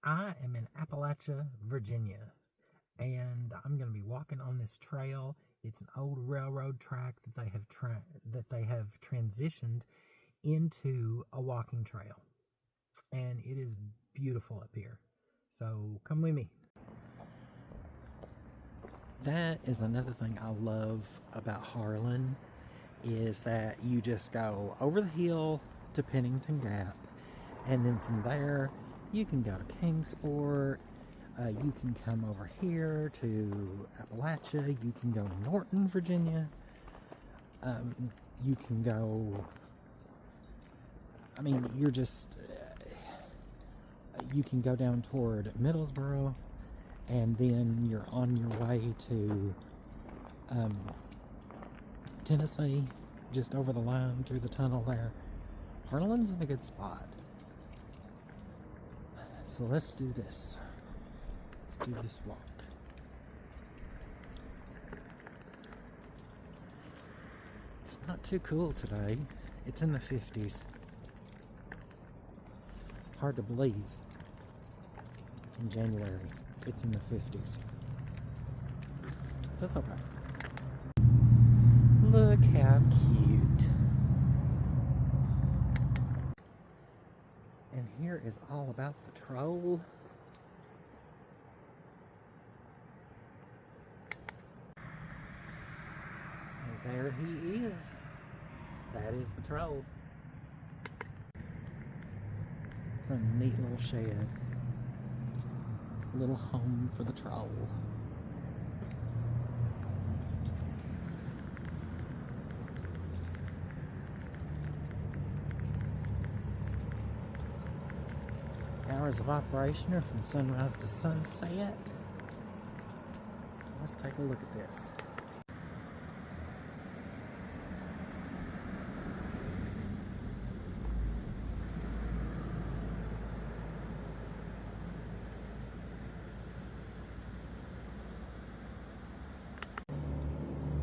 I am in Appalachia, Virginia, and I'm going to be walking on this trail. It's an old railroad track that they have transitioned into a walking trail, and it is beautiful up here. So come with me. That is another thing I love about Harlan, is that you just go over the hill to Pennington Gap, and then from there you can go to Kingsport, you can come over here to Appalachia, you can go to Norton, Virginia, you can go, you can go down toward Middlesboro, and then you're on your way to Tennessee, just over the line through the tunnel there. Harlan's in a good spot. So let's do this. Let's do this walk. It's not too cool today. It's in the 50s. Hard to believe. In January, it's in the 50s. That's okay. Look how cute. And here is all about the troll. And there he is. That is the troll. It's a neat little shed. Little home for the troll. Hours of operation are from sunrise to sunset. Let's take a look at this.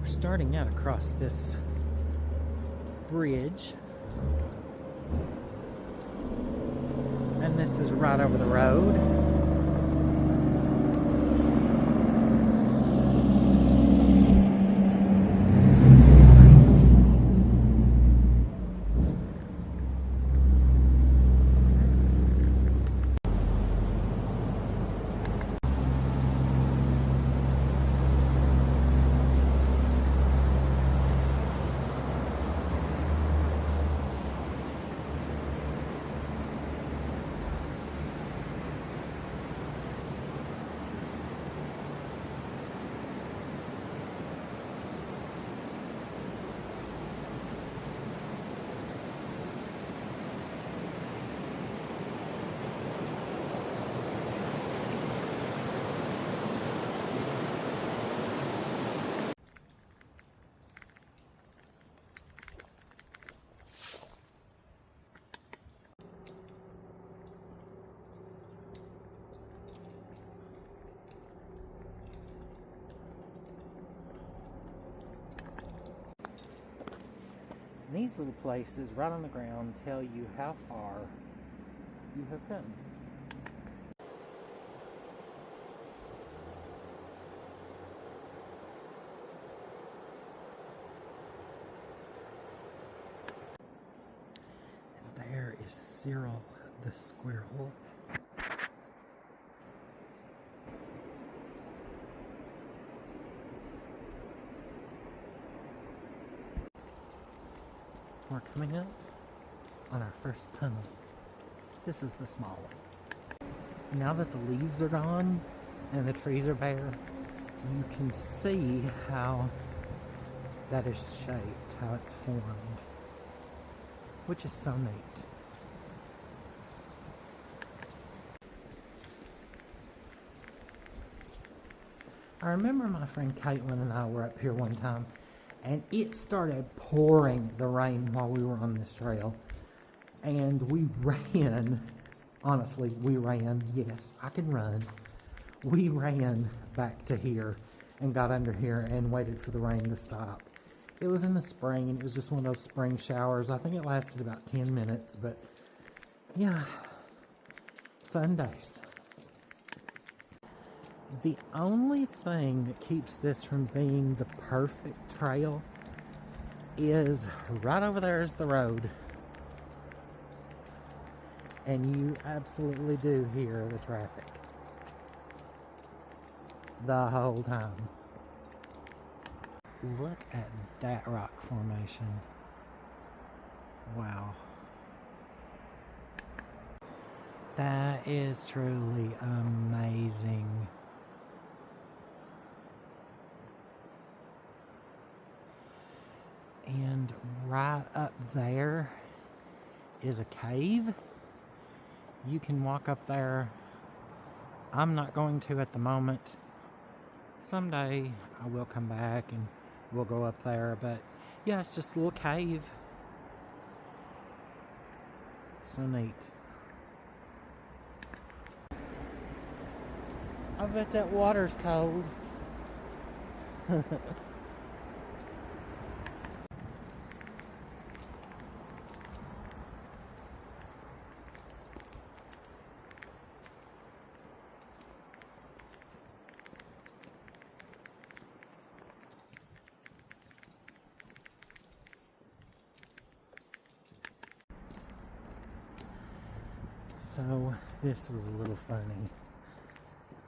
We're starting out across this bridge. And this is right over the road. These little places right on the ground tell you how far you have come. And there is Cyril the squirrel. We're coming up on our first tunnel. This is the small one. Now that the leaves are gone and the trees are bare, you can see how that is shaped, how it's formed, which is so neat. I remember my friend Caitlin and I were up here one time, and it started pouring the rain while we were on this trail. And we ran. Honestly, we ran. Yes, I can run. We ran back to here and got under here and waited for the rain to stop. It was in the spring, and it was just one of those spring showers. I think it lasted about 10 minutes, but yeah, fun days. The only thing that keeps this from being the perfect trail is right over there is the road. And you absolutely do hear the traffic the whole time. Look at that rock formation. Wow. That is truly amazing. And right up there is a cave. You can walk up there. I'm not going to at the moment. Someday I will come back and we'll go up there, but yeah, it's just a little cave. So neat. I bet that water's cold. So this was a little funny,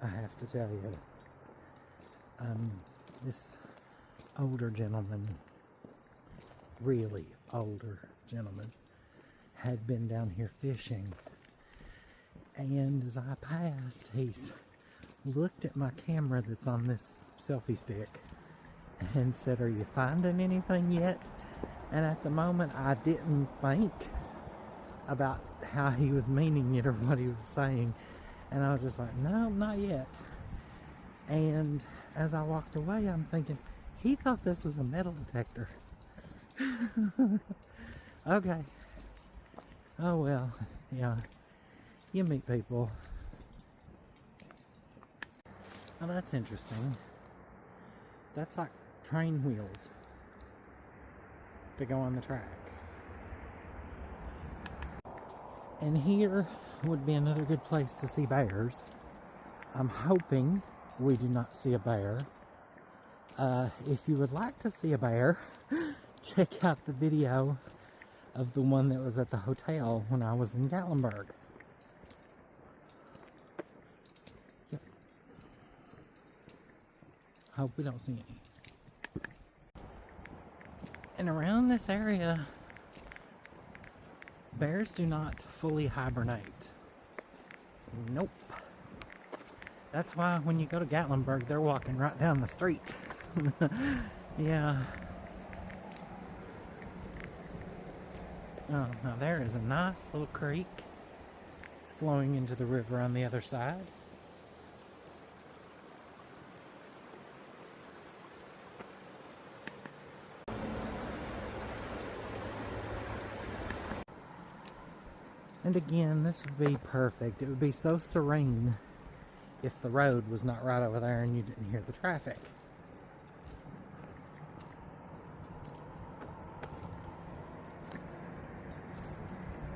I have to tell you. This older gentleman, really older gentleman, had been down here fishing, and as I passed, he's looked at my camera that's on this selfie stick and said, "Are you finding anything yet?" And at the moment I didn't think about how he was meaning it or what he was saying, and I was just like, no, not yet. And as I walked away, I'm thinking, he thought this was a metal detector. Okay. Oh well, yeah, you meet people. Oh, that's interesting. That's like train wheels to go on the track. And here would be another good place to see bears. I'm hoping we do not see a bear. If you would like to see a bear, check out the video of the one that was at the hotel when I was in Gatlinburg. Yep. Hope we don't see any. And around this area, bears do not fully hibernate. Nope. That's why when you go to Gatlinburg, they're walking right down the street. Yeah. Oh, now there is a nice little creek. It's flowing into the river on the other side. And again, this would be perfect. It would be so serene if the road was not right over there and you didn't hear the traffic.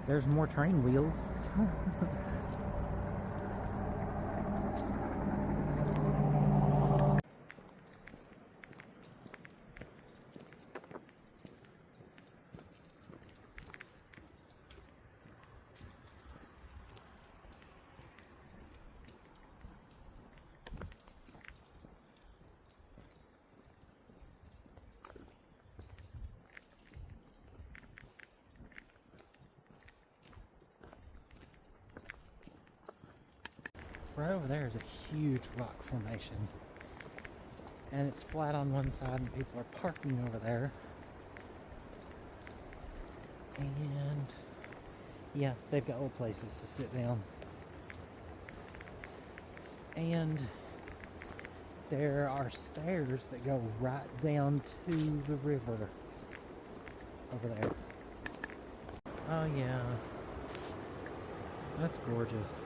There's more train wheels. Right over there is a huge rock formation, and it's flat on one side and people are parking over there. And yeah, they've got old places to sit down. And there are stairs that go right down to the river over there. Oh yeah, that's gorgeous.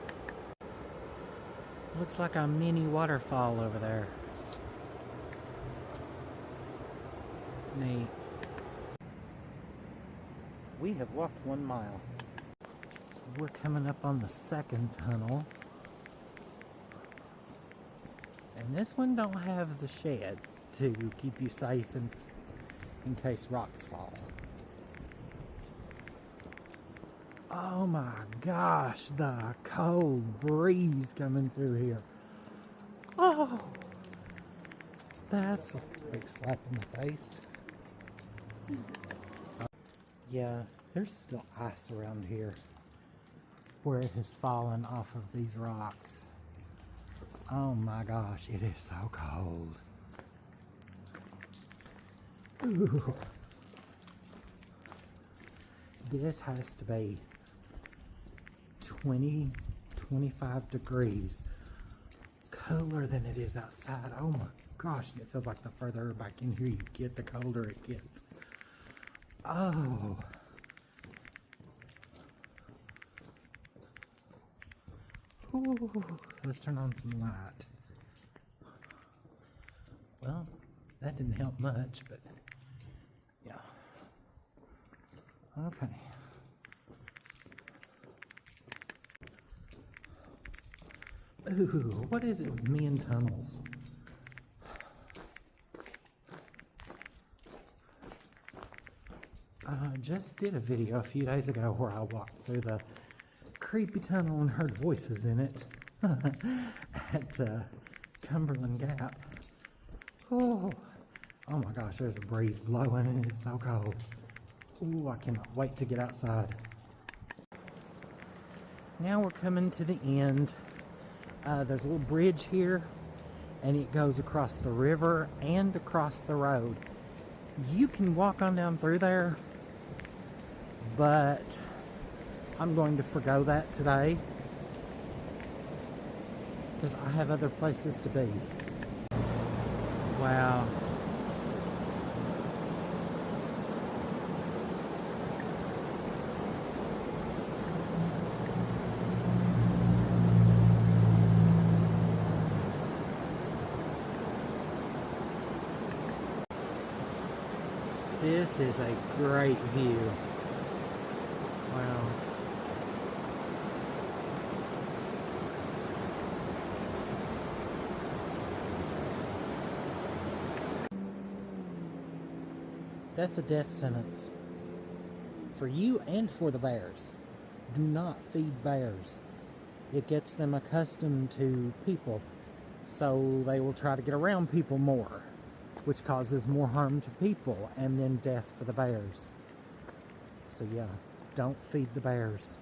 Looks like a mini waterfall over there. Neat. We have walked 1 mile. We're coming up on the second tunnel. And this one don't have the shed to keep you safe in case rocks fall. Oh my gosh, the cold breeze coming through here. Oh, that's a big slap in the face. Yeah, there's still ice around here where it has fallen off of these rocks. Oh my gosh, it is so cold. Ooh. This has to be 20, 25 degrees cooler than it is outside. Oh my gosh, it feels like the further back in here you get, the colder it gets. Oh. Ooh, let's turn on some light. Well, that didn't help much, but yeah. Okay. Ooh, what is it with me and tunnels? I just did a video a few days ago where I walked through the creepy tunnel and heard voices in it at Cumberland Gap. Oh my gosh, there's a breeze blowing and it's so cold. Ooh, I cannot wait to get outside. Now we're coming to the end. There's a little bridge here and it goes across the river and across the road. You can walk on down through there, but I'm going to forgo that today because I have other places to be. Wow. This is a great view. Wow. That's a death sentence. For you and for the bears. Do not feed bears. It gets them accustomed to people, so they will try to get around people more, which causes more harm to people and then death for the bears. So yeah, don't feed the bears.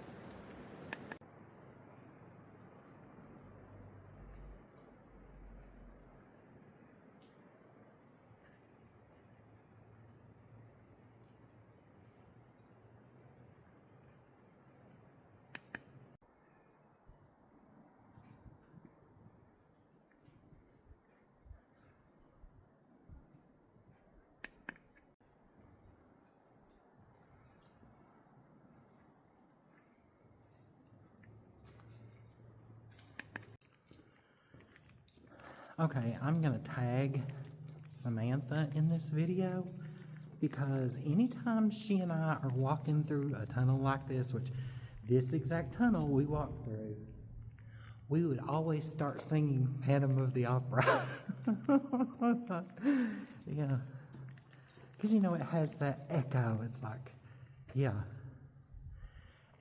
Okay, I'm gonna tag Samantha in this video because anytime she and I are walking through a tunnel like this, which this exact tunnel we walked through, we would always start singing Phantom of the Opera. Yeah, because you know it has that echo. It's like, yeah.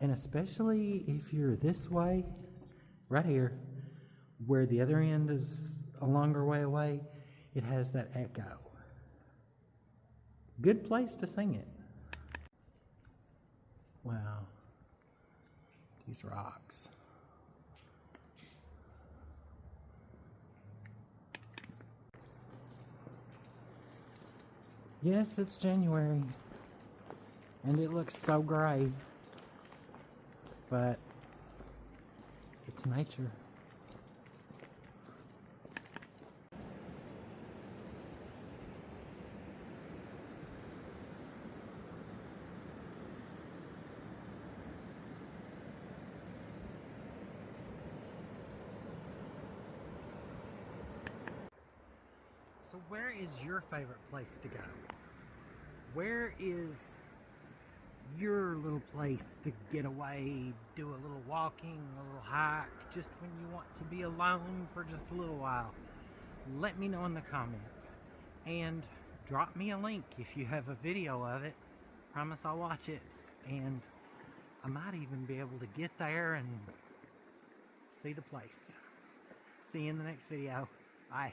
And especially if you're this way, right here, where the other end is a longer way away, it has that echo. Good place to sing it. Wow. These rocks. Yes, it's January, and it looks so gray, but it's nature. So where is your favorite place to go? Where is your little place to get away, do a little walking, a little hike, just when you want to be alone for just a little while? let me know in the comments. And drop me a link if you have a video of it. Promise I'll watch it. And I might even be able to get there and see the place. See you in the next video. Bye.